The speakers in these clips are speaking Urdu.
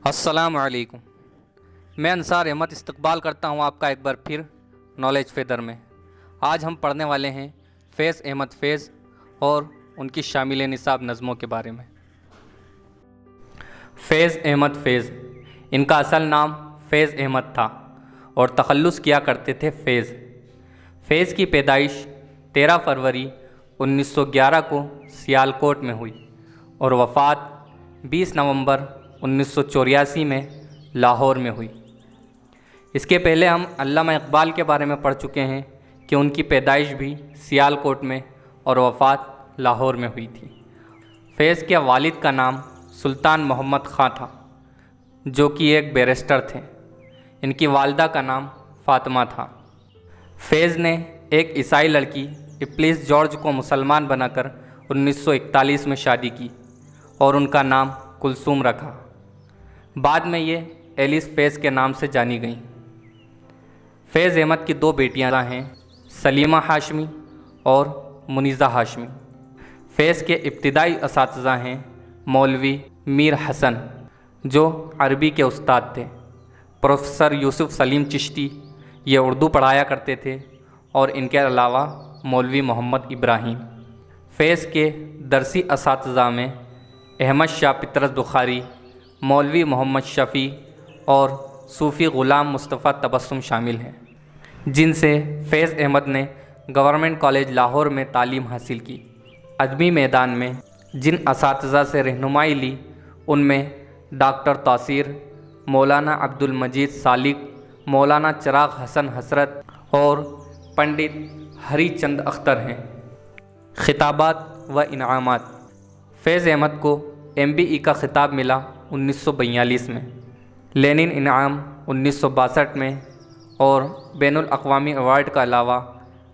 السلام علیکم۔ میں انصار احمد استقبال کرتا ہوں آپ کا ایک بار پھر نالج فیدر میں۔ آج ہم پڑھنے والے ہیں فیض احمد فیض اور ان کی شامل نصاب نظموں کے بارے میں۔ فیض احمد فیض، ان کا اصل نام فیض احمد تھا اور تخلص کیا کرتے تھے فیض۔ فیض کی پیدائش 13 فروری 1911 کو سیالکوٹ میں ہوئی اور وفات 20 نومبر 1984 میں لاہور میں ہوئی۔ اس کے پہلے ہم علامہ اقبال کے بارے میں پڑھ چکے ہیں کہ ان کی پیدائش بھی سیالکوٹ میں اور وفات لاہور میں ہوئی تھی۔ فیض کے والد کا نام سلطان محمد خاں تھا جو کہ ایک بیرسٹر تھے۔ ان کی والدہ کا نام فاطمہ تھا۔ فیض نے ایک عیسائی لڑکی اپلیس جارج کو مسلمان بنا کر 1941 میں شادی کی اور ان کا نام کلثوم رکھا۔ بعد میں یہ ایلس فیض کے نام سے جانی گئیں۔ فیض احمد کی 2 بیٹیاں ہیں، سلیمہ ہاشمی اور منیزہ ہاشمی۔ فیض کے ابتدائی اساتذہ ہیں مولوی میر حسن جو عربی کے استاد تھے، پروفیسر یوسف سلیم چشتی، یہ اردو پڑھایا کرتے تھے، اور ان کے علاوہ مولوی محمد ابراہیم۔ فیض کے درسی اساتذہ میں احمد شاہ پطرس بخاری، مولوی محمد شفیع اور صوفی غلام مصطفیٰ تبسم شامل ہیں، جن سے فیض احمد نے گورنمنٹ کالج لاہور میں تعلیم حاصل کی۔ ادبی میدان میں جن اساتذہ سے رہنمائی لی ان میں ڈاکٹر تاثیر، مولانا عبد المجید سالک، مولانا چراغ حسن حسرت اور پنڈت ہری چند اختر ہیں۔ خطابات و انعامات: فیض احمد کو MBE کا خطاب ملا 1942 میں، لینن انعام 1962 میں، اور بین الاقوامی ایوارڈ کا علاوہ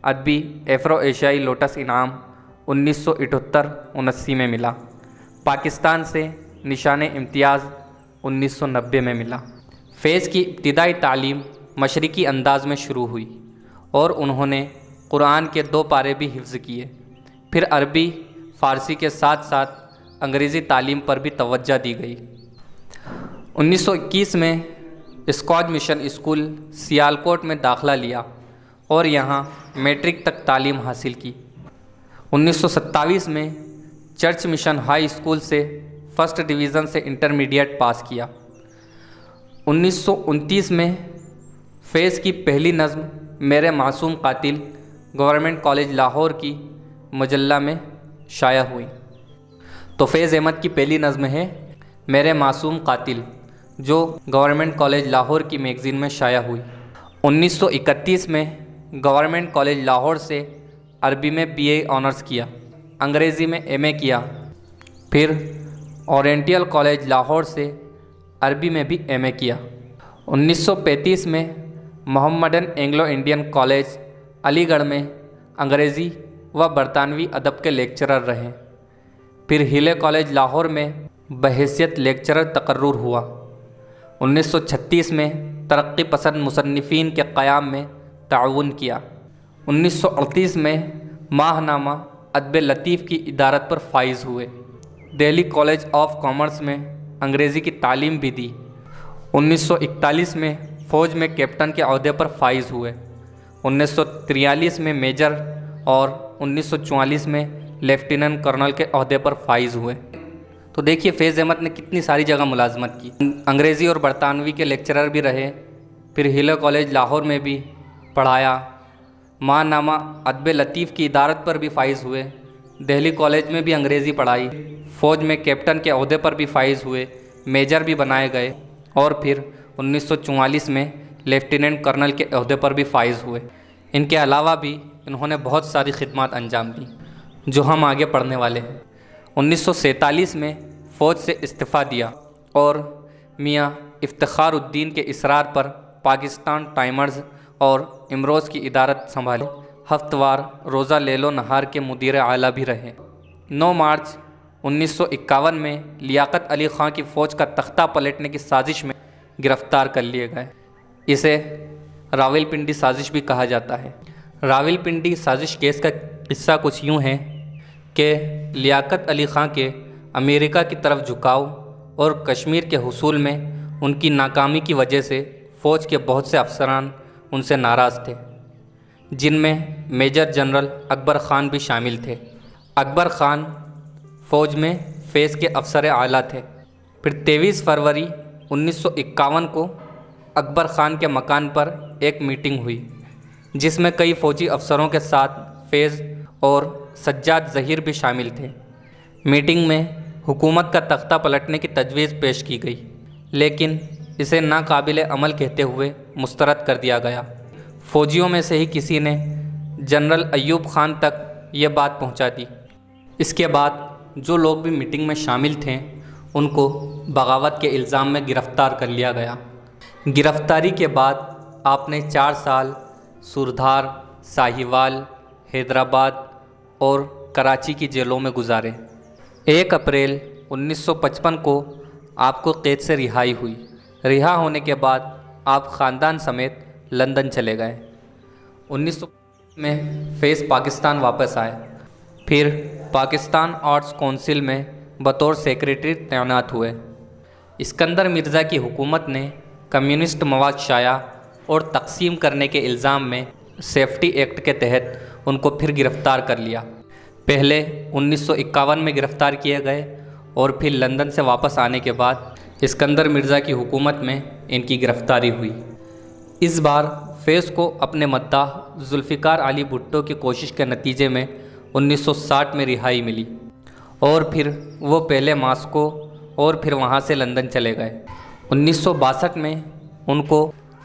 ادبی افرو ایشیائی لوٹس انعام 1978-79 میں ملا۔ پاکستان سے نشان امتیاز 1990 میں ملا۔ فیض کی ابتدائی تعلیم مشرقی انداز میں شروع ہوئی اور انہوں نے قرآن کے 2 پارے بھی حفظ کیے۔ پھر عربی فارسی کے ساتھ ساتھ انگریزی تعلیم پر بھی توجہ دی گئی۔ 1921 میں اسکاچ مشن اسکول سیالکوٹ میں داخلہ لیا اور یہاں میٹرک تک تعلیم حاصل کی۔ 1927 میں چرچ مشن ہائی اسکول سے فرسٹ ڈویژن سے انٹرمیڈیٹ پاس کیا۔ 1929 میں فیض کی پہلی نظم میرے معصوم قاتل گورنمنٹ کالج لاہور کی مجلہ میں شائع ہوئی۔ تو فیض احمد کی پہلی نظم ہے میرے معصوم قاتل، جو گورنمنٹ کالج لاہور کی میگزین میں شائع ہوئی۔ 1931 میں گورنمنٹ کالج لاہور سے عربی میں BA آنرز کیا، انگریزی میں MA کیا۔ پھر اورینٹل کالج لاہور سے عربی میں بھی MA کیا۔ 1935 میں محمدن اینگلو انڈین کالج علی گڑھ میں انگریزی و برطانوی ادب کے لیکچرر رہے۔ پھر ہیلے کالج لاہور میں بحیثیت لیکچرر تقرر ہوا۔ 1936 میں ترقی پسند مصنفین کے قیام میں تعاون کیا۔ 1938 میں ماہ نامہ ادب لطیف کی ادارت پر فائز ہوئے۔ دہلی کالج آف کامرس میں انگریزی کی تعلیم بھی دی۔ 1941 میں فوج میں کیپٹن کے عہدے پر فائز ہوئے۔ 1943 میں میجر اور 1944 میں لیفٹیننٹ کرنل کے عہدے پر فائز ہوئے۔ تو دیکھیے فیض احمد نے کتنی ساری جگہ ملازمت کی، انگریزی اور برطانوی کے لیکچرر بھی رہے، پھر ہیلے کالج لاہور میں بھی پڑھایا، ماہ نامہ ادب لطیف کی ادارت پر بھی فائز ہوئے، دہلی کالج میں بھی انگریزی پڑھائی، فوج میں کیپٹن کے عہدے پر بھی فائز ہوئے، میجر بھی بنائے گئے، اور پھر 1944 میں لیفٹیننٹ کرنل کے عہدے پر بھی فائز ہوئے۔ ان کے علاوہ بھی انہوں نے بہت ساری خدمات انجام دیں جو ہم آگے پڑھنے والے ہیں۔ 1947 میں فوج سے استعفیٰ دیا اور میاں افتخار الدین کے اصرار پر پاکستان ٹائمرز اور امروز کی ادارت سنبھالی۔ ہفتہ وار روزہ لیل و نہار کے مدیر اعلیٰ بھی رہے۔ 9 مارچ 1951 میں لیاقت علی خاں کی فوج کا تختہ پلٹنے کی سازش میں گرفتار کر لیے گئے۔ اسے راولپنڈی سازش بھی کہا جاتا ہے۔ راولپنڈی سازش کیس کا قصہ کچھ یوں ہے کہ لیاقت علی خاں کے امریکہ کی طرف جھکاؤ اور کشمیر کے حصول میں ان کی ناکامی کی وجہ سے فوج کے بہت سے افسران ان سے ناراض تھے، جن میں میجر جنرل اکبر خان بھی شامل تھے۔ اکبر خان فوج میں فیض کے افسر اعلیٰ تھے۔ پھر 23 فروری 1951 کو اکبر خان کے مکان پر ایک میٹنگ ہوئی، جس میں کئی فوجی افسروں کے ساتھ فیض اور سجاد ظہیر بھی شامل تھے۔ میٹنگ میں حکومت کا تختہ پلٹنے کی تجویز پیش کی گئی، لیکن اسے ناقابل عمل کہتے ہوئے مسترد کر دیا گیا۔ فوجیوں میں سے ہی کسی نے جنرل ایوب خان تک یہ بات پہنچا دی۔ اس کے بعد جو لوگ بھی میٹنگ میں شامل تھے ان کو بغاوت کے الزام میں گرفتار کر لیا گیا۔ گرفتاری کے بعد آپ نے 4 سال سوردھار، ساہیوال، حیدرآباد اور کراچی کی جیلوں میں گزارے۔ 1 اپریل 1955 کو آپ کو قید سے رہائی ہوئی۔ رہا ہونے کے بعد آپ خاندان سمیت لندن چلے گئے۔ 1900 میں فیض پاکستان واپس آئے، پھر پاکستان آرٹس کونسل میں بطور سیکریٹری تعینات ہوئے۔ اسکندر مرزا کی حکومت نے کمیونسٹ مواد شائع اور تقسیم کرنے کے الزام میں سیفٹی ایکٹ کے تحت ان کو پھر گرفتار کر لیا۔ پہلے 1951 میں گرفتار کیے گئے اور پھر لندن سے واپس آنے کے بعد اسکندر مرزا کی حکومت میں ان کی گرفتاری ہوئی۔ اس بار فیض کو اپنے مداح ذوالفقار علی بھٹو کی کوشش کے نتیجے میں 1960 میں رہائی ملی، اور پھر وہ پہلے ماسکو اور پھر وہاں سے لندن چلے گئے۔ 1962 میں ان کو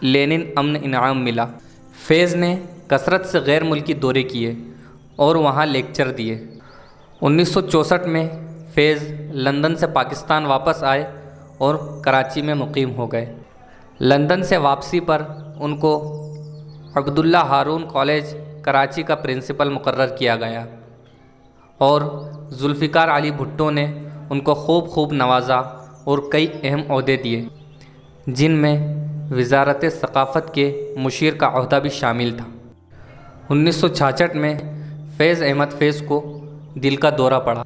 لینن امن انعام ملا۔ فیض نے کثرت سے غیر ملکی دورے کیے اور وہاں لیکچر دیے۔ 1964 میں فیض لندن سے پاکستان واپس آئے اور کراچی میں مقیم ہو گئے۔ لندن سے واپسی پر ان کو عبداللہ ہارون کالج کراچی کا پرنسپل مقرر کیا گیا، اور ذوالفقار علی بھٹو نے ان کو خوب نوازا اور کئی اہم عہدے دیے، جن میں وزارت ثقافت کے مشیر کا عہدہ بھی شامل تھا۔ 1966 میں فیض احمد فیض کو دل کا دورہ پڑا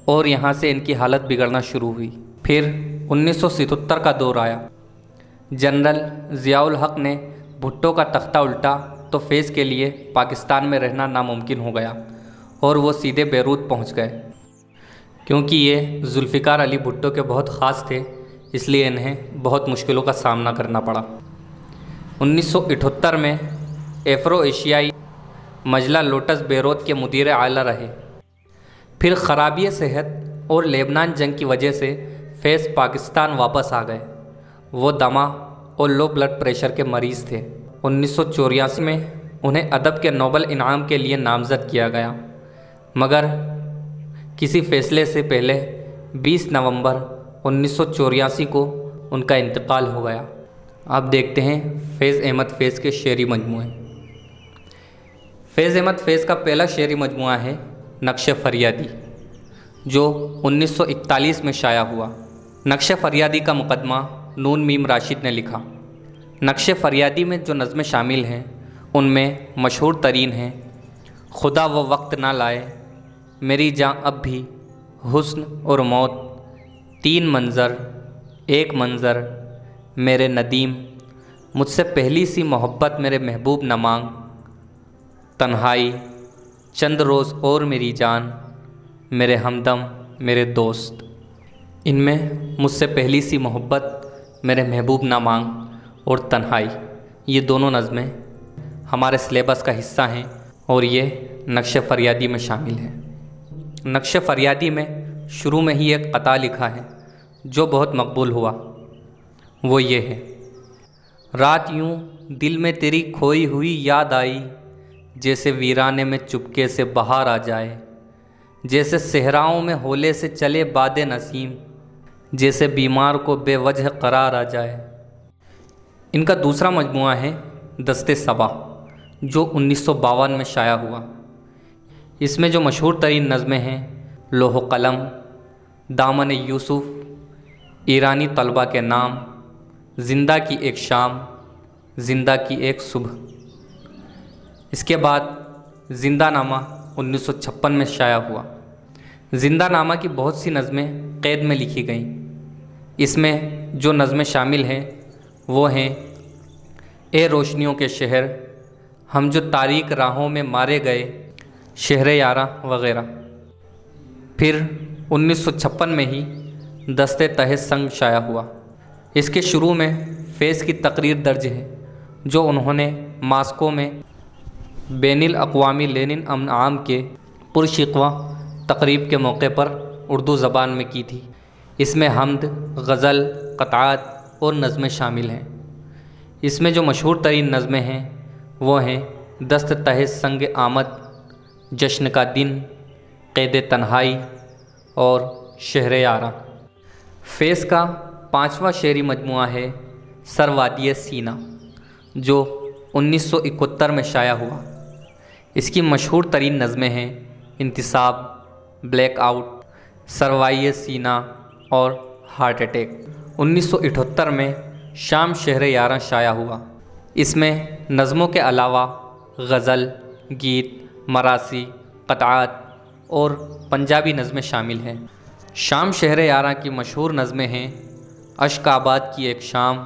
اور یہاں سے ان کی حالت بگڑنا شروع ہوئی۔ پھر 1977 کا دور آیا۔ جنرل ضیاء الحق نے بھٹو کا تختہ الٹا تو فیض کے لیے پاکستان میں رہنا ناممکن ہو گیا اور وہ سیدھے بیروت پہنچ گئے۔ کیونکہ یہ ذوالفقار علی بھٹو کے بہت خاص تھے، اس لیے انہیں بہت مشکلوں کا سامنا کرنا پڑا۔ 1978 میں ایفرو ایشیائی مجلہ لوٹس بیروت کے مدیر اعلیٰ رہے۔ پھر خرابی صحت اور لیبنان جنگ کی وجہ سے فیض پاکستان واپس آ گئے۔ وہ دمہ اور لو بلڈ پریشر کے مریض تھے۔ 1984 میں انہیں ادب کے نوبل انعام کے لیے نامزد کیا گیا، مگر کسی فیصلے سے پہلے 20 نومبر 1984 کو ان کا انتقال ہو گیا۔ آپ دیکھتے ہیں فیض احمد فیض کے شعری مجموعے۔ فیض احمد فیض کا پہلا شعری مجموعہ ہے نقش فریادی، جو 1941 میں شائع ہوا۔ نقش فریادی کا مقدمہ نون میم راشد نے لکھا۔ نقش فریادی میں جو نظمیں شامل ہیں ان میں مشہور ترین ہیں خدا وہ وقت نہ لائے، میری جاں اب بھی، حسن اور موت، 3 منظر، 1 منظر، میرے ندیم، مجھ سے پہلی سی محبت میرے محبوب نہ مانگ، تنہائی، چند روز اور میری جان، میرے ہمدم، میرے دوست۔ ان میں مجھ سے پہلی سی محبت، میرے محبوب نہ مانگ اور تنہائی، یہ دونوں نظمیں ہمارے سلیبس کا حصہ ہیں اور یہ نقش فریادی میں شامل ہیں۔ نقش فریادی میں شروع میں ہی ایک قطعہ لکھا ہے جو بہت مقبول ہوا، وہ یہ ہے: رات یوں دل میں تیری کھوئی ہوئی یاد آئی، جیسے ویرانے میں چپکے سے بہار آ جائے، جیسے صحراؤں میں ہولے سے چلے باد نسیم، جیسے بیمار کو بے وجہ قرار آ جائے۔ ان کا دوسرا مجموعہ ہے دست صبا، جو 1952 میں شائع ہوا۔ اس میں جو مشہور ترین نظمیں ہیں لوح و قلم، دامن یوسف، ایرانی طلبہ کے نام، زندہ کی ایک شام، زندہ کی ایک صبح۔ اس کے بعد زندہ نامہ 1956 میں شائع ہوا۔ زندہ نامہ کی بہت سی نظمیں قید میں لکھی گئیں، اس میں جو نظمیں شامل ہیں وہ ہیں اے روشنیوں کے شہر، ہم جو تاریک راہوں میں مارے گئے، شہر یاراں وغیرہ۔ پھر 1956 میں ہی دست تہ سنگ شائع ہوا۔ اس کے شروع میں فیض کی تقریر درج ہے جو انہوں نے ماسکو میں بین الاقوامی لینن امن عام کے پرشکوہ تقریب کے موقع پر اردو زبان میں کی تھی۔ اس میں حمد، غزل، قطعات اور نظمیں شامل ہیں۔ اس میں جو مشہور ترین نظمیں ہیں وہ ہیں دست تہ سنگ آمد، جشن کا دن، قید تنہائی اور شہر یاراں۔ فیض کا 5واں شعری مجموعہ ہے سروادی سینہ جو 1971 میں شائع ہوا۔ اس کی مشہور ترین نظمیں ہیں انتصاب، بلیک آؤٹ، سروائے سینہ اور ہارٹ اٹیک۔ 1978 میں شام شہر یاراں شائع ہوا۔ اس میں نظموں کے علاوہ غزل، گیت، مراثی، قطعات اور پنجابی نظمیں شامل ہیں۔ شام شہر یاراں کی مشہور نظمیں ہیں اشک آباد کی ایک شام،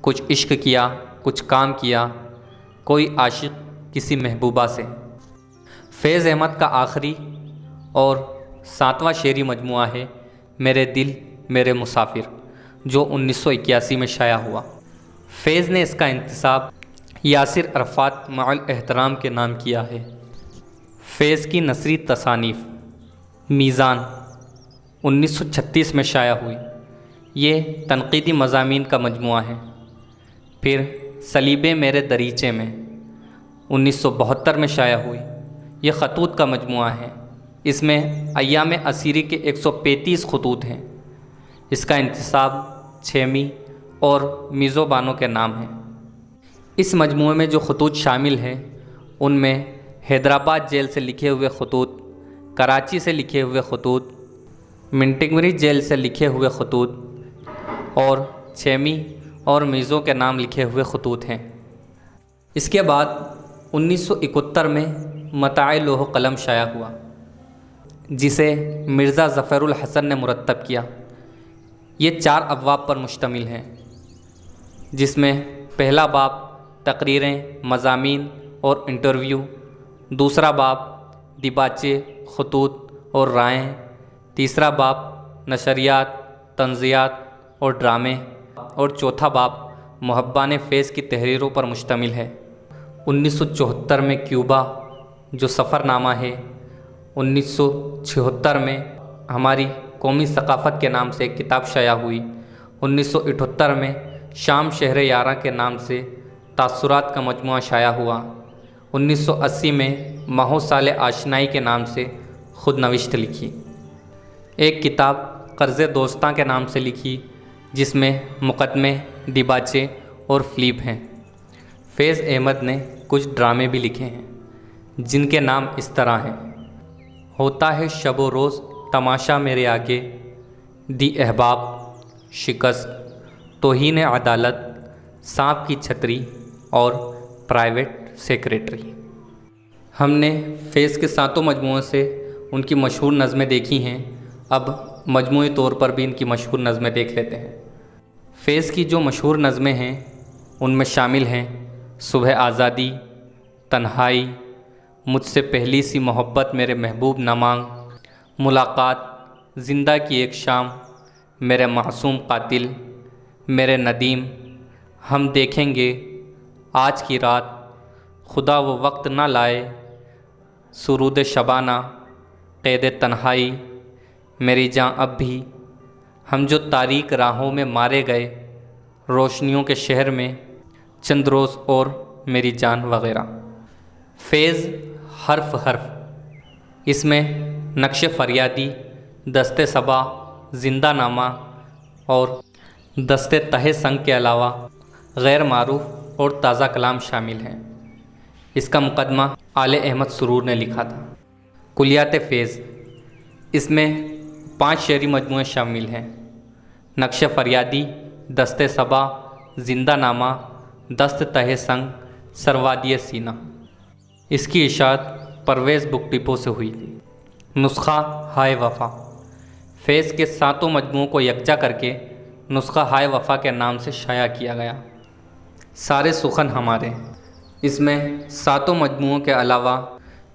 کچھ عشق کیا، کچھ کام کیا، کوئی عاشق کسی محبوبہ سے۔ فیض احمد کا آخری اور 7واں شعری مجموعہ ہے میرے دل میرے مسافر جو 1981 میں شائع ہوا۔ فیض نے اس کا انتساب یاسر عرفات مع الاحترام کے نام کیا ہے۔ فیض کی نثری تصانیف میزان 1936 میں شائع ہوئی۔ یہ تنقیدی مضامین کا مجموعہ ہے۔ پھر صلیبیں میرے دریچے میں 1972 میں شائع ہوئی۔ یہ خطوط کا مجموعہ ہے۔ اس میں ایام اسیری کے 135 خطوط ہیں۔ اس کا انتساب چھیمی اور میزو بانو کے نام ہیں۔ اس مجموعے میں جو خطوط شامل ہیں ان میں حیدرآباد جیل سے لکھے ہوئے خطوط، کراچی سے لکھے ہوئے خطوط، منٹگمری جیل سے لکھے ہوئے خطوط اور چھیمی اور میزو کے نام لکھے ہوئے خطوط ہیں۔ اس کے بعد 1971 میں متاع لوح قلم شائع ہوا جسے مرزا ظفر الحسن نے مرتب کیا۔ یہ 4 ابواب پر مشتمل ہے جس میں پہلا باب تقریریں، مضامین اور انٹرویو، دوسرا باب دیباچے، خطوط اور رائیں، تیسرا باب نشریات، طنزیات اور ڈرامے اور چوتھا باب محبان فیض کی تحریروں پر مشتمل ہے۔ 1974 میں کیوبا جو سفر نامہ ہے، 1976 میں ہماری قومی ثقافت کے نام سے ایک کتاب شائع ہوئی، 1978 میں شام شہر یاراں کے نام سے تاثرات کا مجموعہ شائع ہوا، 1980 میں ماہو سال آشنائی کے نام سے خود نوشت لکھی۔ ایک کتاب قرض دوستاں کے نام سے لکھی جس میں مقدمے، دیباچے اور فلیپ ہیں۔ فیض احمد نے کچھ ڈرامے بھی لکھے ہیں جن کے نام اس طرح ہیں: ہوتا ہے شب و روز تماشا میرے آگے، دی احباب، شکست، توہین عدالت، سانپ کی چھتری اور پرائیویٹ سیکریٹری۔ ہم نے فیض کے 7 مجموعوں سے ان کی مشہور نظمیں دیکھی ہیں۔ اب مجموعی طور پر بھی ان کی مشہور نظمیں دیکھ لیتے ہیں۔ فیض کی جو مشہور نظمیں ہیں ان میں شامل ہیں صبح آزادی، تنہائی، مجھ سے پہلی سی محبت میرے محبوب نہ مانگ، ملاقات، زندہ کی ایک شام، میرے معصوم قاتل، میرے ندیم، ہم دیکھیں گے، آج کی رات، خدا وہ وقت نہ لائے، سرود شبانہ، قید تنہائی، میری جاں اب بھی، ہم جو تاریک راہوں میں مارے گئے، روشنیوں کے شہر میں، چند روز اور میری جان وغیرہ۔ فیض حرف حرف، اس میں نقش فریادی، دست صبا، زندہ نامہ اور دست تہ سنگ کے علاوہ غیر معروف اور تازہ کلام شامل ہیں۔ اس کا مقدمہ آل احمد سرور نے لکھا تھا۔ کلیات فیض، اس میں 5 شعری مجموعے شامل ہیں: نقش فریادی، دست صبا، زندہ نامہ، دست تہ سنگ، سروادی سینہ۔ اس کی اشاعت پرویز بک ڈپو سے ہوئی تھی۔ نسخہ ہائے وفا، فیض کے 7 مجموعوں کو یکجا کر کے نسخہ ہائے وفا کے نام سے شائع کیا گیا۔ سارے سخن ہمارے، اس میں 7 مجموعوں کے علاوہ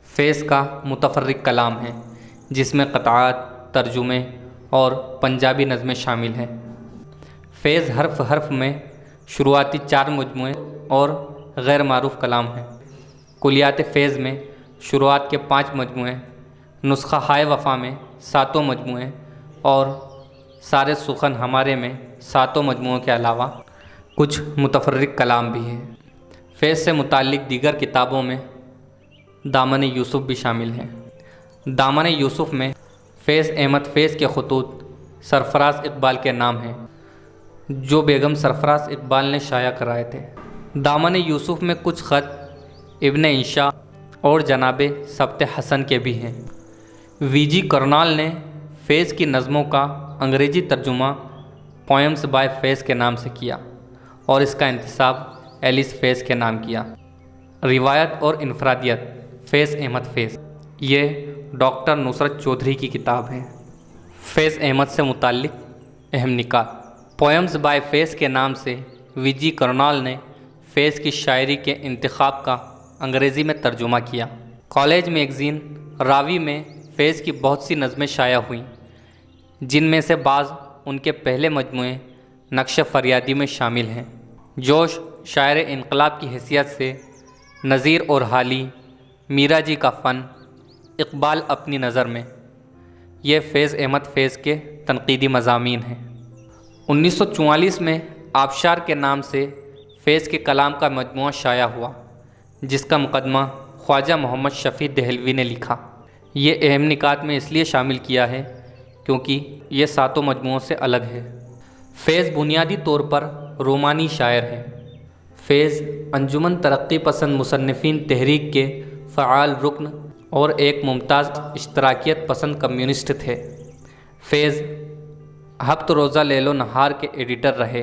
فیض کا متفرق کلام ہے، جس میں قطعات، ترجمے اور پنجابی نظمیں شامل ہیں۔ فیض حرف حرف میں شروعاتی 4 مجموعے اور غیر معروف کلام ہیں۔ کلیات فیض میں شروعات کے 5 مجموعے، نسخہ ہائے وفا میں 7 مجموعے اور سارے سخن ہمارے میں 7 مجموعوں کے علاوہ کچھ متفرق کلام بھی ہیں۔ فیض سے متعلق دیگر کتابوں میں دامن یوسف بھی شامل ہیں۔ دامن یوسف میں فیض احمد فیض کے خطوط سرفراز اقبال کے نام ہیں، جو بیگم سرفراز اقبال نے شائع کرائے تھے۔ دامن یوسف میں کچھ خط ابن انشا اور جناب سبت حسن کے بھی ہیں۔ وی جی کرنال نے فیض کی نظموں کا انگریزی ترجمہ پوئمز بائی فیض کے نام سے کیا اور اس کا انتساب ایلس فیض کے نام کیا۔ روایت اور انفرادیت فیض احمد فیض، یہ ڈاکٹر نصرت چودھری کی کتاب ہے۔ فیض احمد سے متعلق اہم نکات۔ پوئمز بائی فیض کے نام سے وی جی کرنال نے فیض کی شاعری کے انتخاب کا انگریزی میں ترجمہ کیا۔ کالج میگزین راوی میں فیض کی بہت سی نظمیں شائع ہوئیں، جن میں سے بعض ان کے پہلے مجموعے نقش فریادی میں شامل ہیں۔ جوش شاعر انقلاب کی حیثیت سے نظیر اور حالی، میرا جی کا فن، اقبال اپنی نظر میں، یہ فیض احمد فیض کے تنقیدی مضامین ہیں۔ 1944 میں آبشار کے نام سے فیض کے کلام کا مجموعہ شائع ہوا، جس کا مقدمہ خواجہ محمد شفیع دہلوی نے لکھا۔ یہ اہم نکات میں اس لیے شامل کیا ہے کیونکہ یہ 7 مجموعوں سے الگ ہے۔ فیض بنیادی طور پر رومانی شاعر ہے۔ فیض انجمن ترقی پسند مصنفین تحریک کے فعال رکن اور ایک ممتاز اشتراکیت پسند کمیونسٹ تھے۔ فیض ہفت روزہ لیل و نہار کے ایڈیٹر رہے۔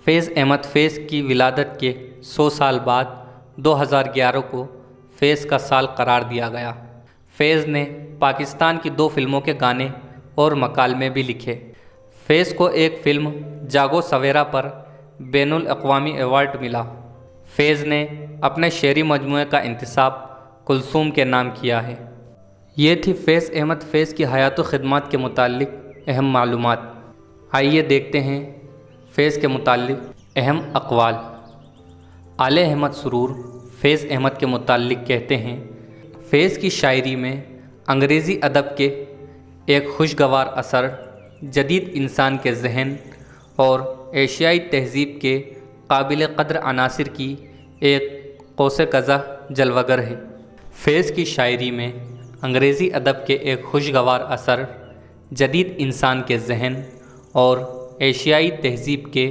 فیض احمد فیض کی ولادت کے 100 سال بعد 2011 کو فیض کا سال قرار دیا گیا۔ فیض نے پاکستان کی 2 فلموں کے گانے اور مکالمے بھی لکھے۔ فیض کو ایک فلم جاگو سویرا پر بین الاقوامی ایوارڈ ملا۔ فیض نے اپنے شعری مجموعے کا انتساب کلثوم کے نام کیا ہے۔ یہ تھی فیض احمد فیض کی حیات و خدمات کے متعلق اہم معلومات۔ آئیے دیکھتے ہیں فیض کے متعلق اہم اقوال۔ آل احمد سرور فیض احمد کے متعلق کہتے ہیں، فیض کی شاعری میں انگریزی ادب کے ایک خوشگوار اثر، جدید انسان کے ذہن اور ایشیائی تہذیب کے قابل قدر عناصر کی ایک قوس قزح جلوگر ہے۔ فیض کی شاعری میں انگریزی ادب کے ایک خوشگوار اثر، جدید انسان کے ذہن اور ایشیائی تہذیب کے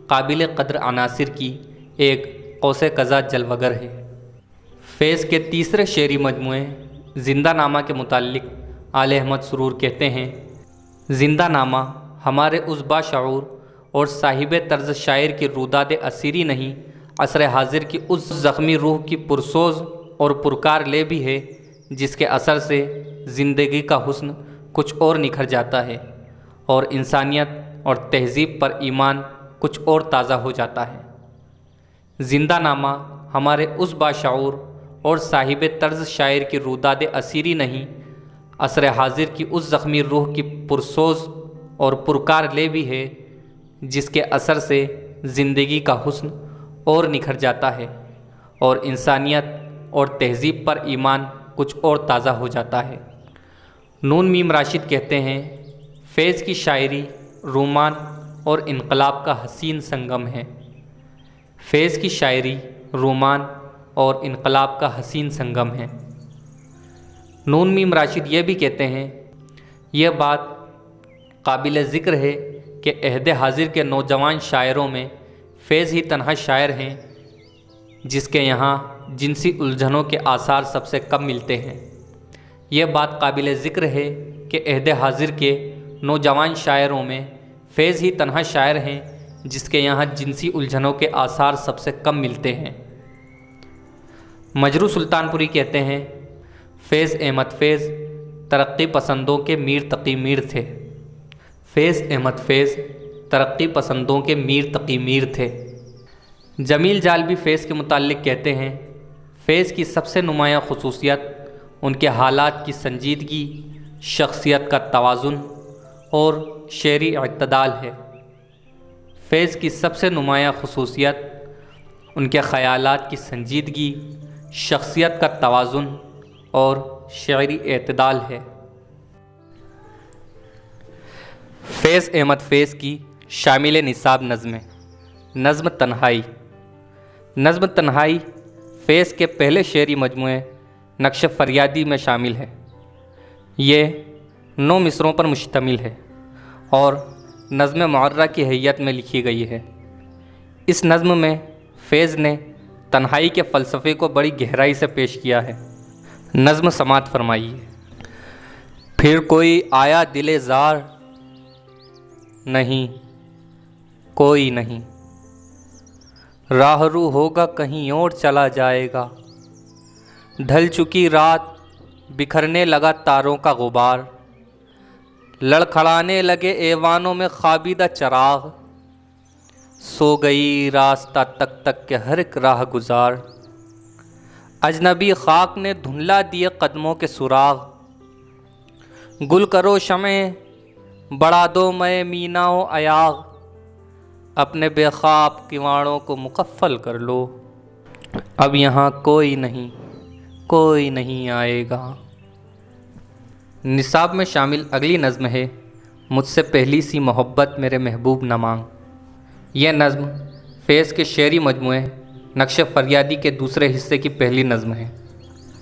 قابل قدر عناصر کی ایک قوس قزح جلوگر ہے۔ فیض کے تیسرے شعری مجموعے زندہ نامہ کے متعلق آل احمد سرور کہتے ہیں، زندہ نامہ ہمارے اس باشعور اور صاحب طرز شاعر کی روداد اسیری نہیں، عصر حاضر کی اس زخمی روح کی پرسوز اور پرکار لے بھی ہے، جس کے اثر سے زندگی کا حسن کچھ اور نکھر جاتا ہے اور انسانیت اور تہذیب پر ایمان کچھ اور تازہ ہو جاتا ہے۔ زندہ نامہ ہمارے اس باشعور اور صاحب طرز شاعر کی روداد اسیری نہیں، عصر حاضر کی اس زخمی روح کی پرسوز اور پرکار لے بھی ہے، جس کے اثر سے زندگی کا حسن اور نکھر جاتا ہے اور انسانیت اور تہذیب پر ایمان کچھ اور تازہ ہو جاتا ہے۔ نون میم راشد کہتے ہیں، فیض کی شاعری رومان اور انقلاب کا حسین سنگم ہے۔ فیض کی شاعری رومان اور انقلاب کا حسین سنگم ہے۔ نون میم راشد یہ بھی کہتے ہیں، یہ بات قابل ذکر ہے کہ عہد حاضر کے نوجوان شاعروں میں فیض ہی تنہا شاعر ہیں جس کے یہاں جنسی الجھنوں کے آثار سب سے کم ملتے ہیں۔ یہ بات قابل ذکر ہے کہ عہد حاضر کے نوجوان شاعروں میں فیض ہی تنہا شاعر ہیں جس کے یہاں جنسی الجھنوں کے آثار سب سے کم ملتے ہیں۔ مجروح سلطان پوری کہتے ہیں، فیض احمد فیض ترقی پسندوں کے میر تقی میر تھے۔ فیض احمد فیض ترقی پسندوں کے میر تقی میر تھے۔ جمیل جالبی فیض کے متعلق کہتے ہیں، فیض کی سب سے نمایاں خصوصیت ان کے حالات کی سنجیدگی، شخصیت کا توازن اور شعری اعتدال ہے۔ فیض کی سب سے نمایاں خصوصیت ان کے خیالات کی سنجیدگی، شخصیت کا توازن اور شعری اعتدال ہے۔ فیض احمد فیض کی شامل نصاب نظمیں: نظم تنہائی۔ نظم تنہائی فیض کے پہلے شعری مجموعے نقش فریادی میں شامل ہے۔ یہ 9 مصروں پر مشتمل ہے اور نظم معرہ کی حیت میں لکھی گئی ہے۔ اس نظم میں فیض نے تنہائی کے فلسفے کو بڑی گہرائی سے پیش کیا ہے۔ نظم سماعت فرمائیے۔ پھر کوئی آیا دل زار نہیں، کوئی نہیں، راہ رو ہوگا کہیں اور چلا جائے گا، ڈھل چکی رات بکھرنے لگا تاروں کا غبار، لڑکھڑانے لگے ایوانوں میں خوابیدہ چراغ، سو گئی راستہ تک تک کے ہر ایک راہ گزار، اجنبی خاک نے دھندلا دیے قدموں کے سراغ، گل کرو شمع بڑھا دو میں مینا و ایاغ، اپنے بے خواب کنواڑوں کو مقفل کر لو، اب یہاں کوئی نہیں، کوئی نہیں آئے گا۔ نصاب میں شامل اگلی نظم ہے مجھ سے پہلی سی محبت میرے محبوب نہ مانگ۔ یہ نظم فیض کے شعری مجموعے نقش فریادی کے دوسرے حصے کی پہلی نظم ہے۔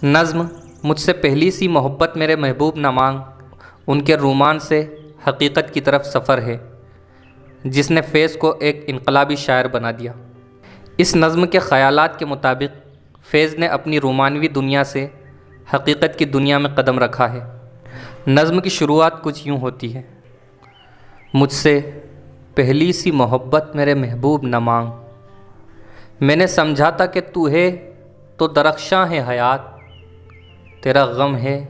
نظم مجھ سے پہلی سی محبت میرے محبوب نہ مانگ ان کے رومان سے حقیقت کی طرف سفر ہے، جس نے فیض کو ایک انقلابی شاعر بنا دیا۔ اس نظم کے خیالات کے مطابق فیض نے اپنی رومانوی دنیا سے حقیقت کی دنیا میں قدم رکھا ہے۔ نظم کی شروعات کچھ یوں ہوتی ہے: مجھ سے پہلی سی محبت میرے محبوب نہ مانگ، میں نے سمجھا تھا کہ تو ہے تو درخشاں ہے حیات، تیرا غم ہے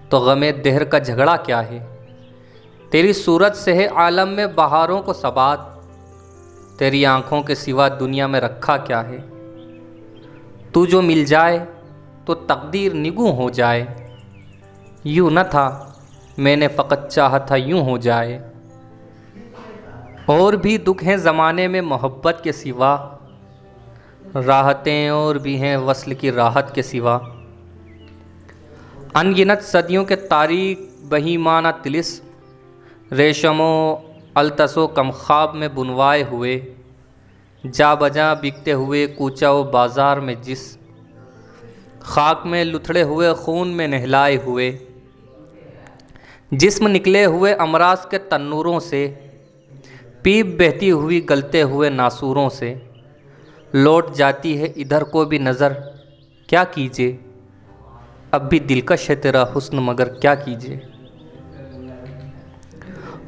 تو غم دہر کا جھگڑا کیا ہے، تیری صورت سے ہے عالم میں بہاروں کو ثبات، تیری آنکھوں کے سوا دنیا میں رکھا کیا ہے، تو جو مل جائے تو تقدیر نگوں ہو جائے، یوں نہ تھا میں نے فقط چاہا تھا یوں ہو جائے، اور بھی دکھ ہیں زمانے میں محبت کے سوا، راحتیں اور بھی ہیں وصل کی راحت کے سوا، ان گنت صدیوں کے تاریک بہیمانہ طلسم، ریشم و التس و کم خواب میں بنوائے ہوئے، جا بجا بکتے ہوئے کوچہ و بازار میں جسم، خاک میں لتھڑے ہوئے خون میں نہلائے ہوئے، جسم نکلے ہوئے امراض کے تنوروں سے، پیپ بہتی ہوئی گلتے ہوئے ناسوروں سے، لوٹ جاتی ہے ادھر کو بھی نظر کیا کیجے، اب بھی دلکش ہے تیرا حسن مگر کیا کیجے،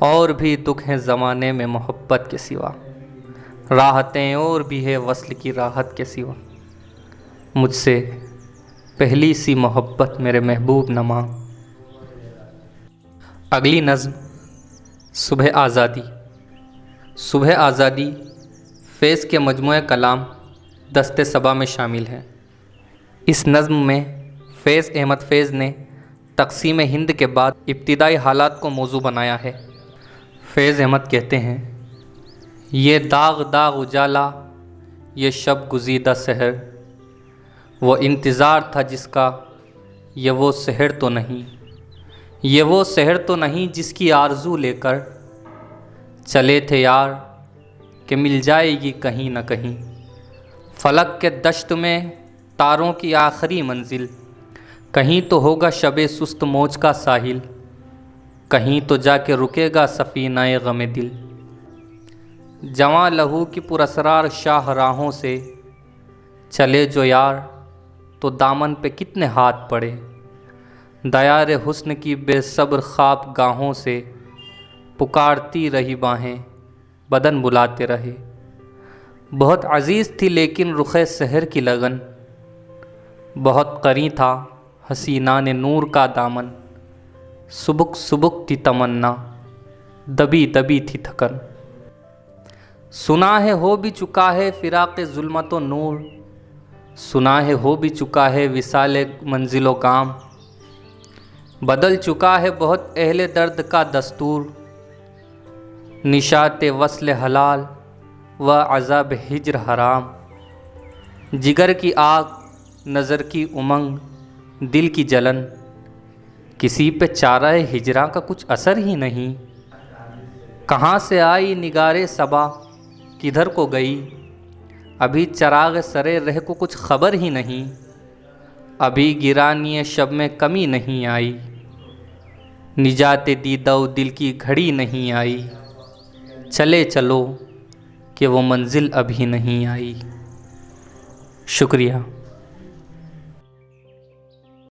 اور بھی دکھ ہیں زمانے میں محبت کے سوا، راحتیں اور بھی ہے وصل کی راحت کے سوا، مجھ سے پہلی سی محبت میرے محبوب نہ مانگ۔ اگلی نظم صبح آزادی۔ صبح آزادی فیض کے مجموعہ کلام دست صبا میں شامل ہے۔ اس نظم میں فیض احمد فیض نے تقسیم ہند کے بعد ابتدائی حالات کو موضوع بنایا ہے۔ فیض احمد کہتے ہیں، یہ داغ داغ اجالا، یہ شب گزیدہ سحر، وہ انتظار تھا جس کا، یہ وہ سحر تو نہیں، یہ وہ سحر تو نہیں جس کی آرزو لے کر چلے تھے یار کہ مل جائے گی کہیں نہ کہیں، فلک کے دشت میں تاروں کی آخری منزل، کہیں تو ہوگا شب سست موج کا ساحل، کہیں تو جا کے رکے گا سفینہ غم دل، جواں لہو کی پراسرار شاہ راہوں سے چلے جو یار، تو دامن پہ کتنے ہاتھ پڑے، دیار حسن کی بے صبر خواب گاہوں سے پکارتی رہی باہیں، بدن بلاتے رہے، بہت عزیز تھی لیکن رخ سحر کی لگن، بہت قریب تھا حسینان نور کا دامن، سبک سبک تھی تمنا، دبی دبی تھی تھکن۔ سنا ہے ہو بھی چکا ہے فراق ظلمت و نور، سنا ہے ہو بھی چکا ہے وصال منزل و کام، بدل چکا ہے بہت اہل درد کا دستور، نشاط وصل حلال و عذاب ہجر حرام، جگر کی آگ، نظر کی امنگ، دل کی جلن، کسی پہ چارہ ہجراں کا کچھ اثر ہی نہیں، کہاں سے آئی نگارے صبا کدھر کو گئی، ابھی چراغ سرے رہ کو کچھ خبر ہی نہیں، ابھی گرانی شب میں کمی نہیں آئی، نجات دیدہ و دل کی گھڑی نہیں آئی، چلے چلو کہ وہ منزل ابھی نہیں آئی۔ شکریہ۔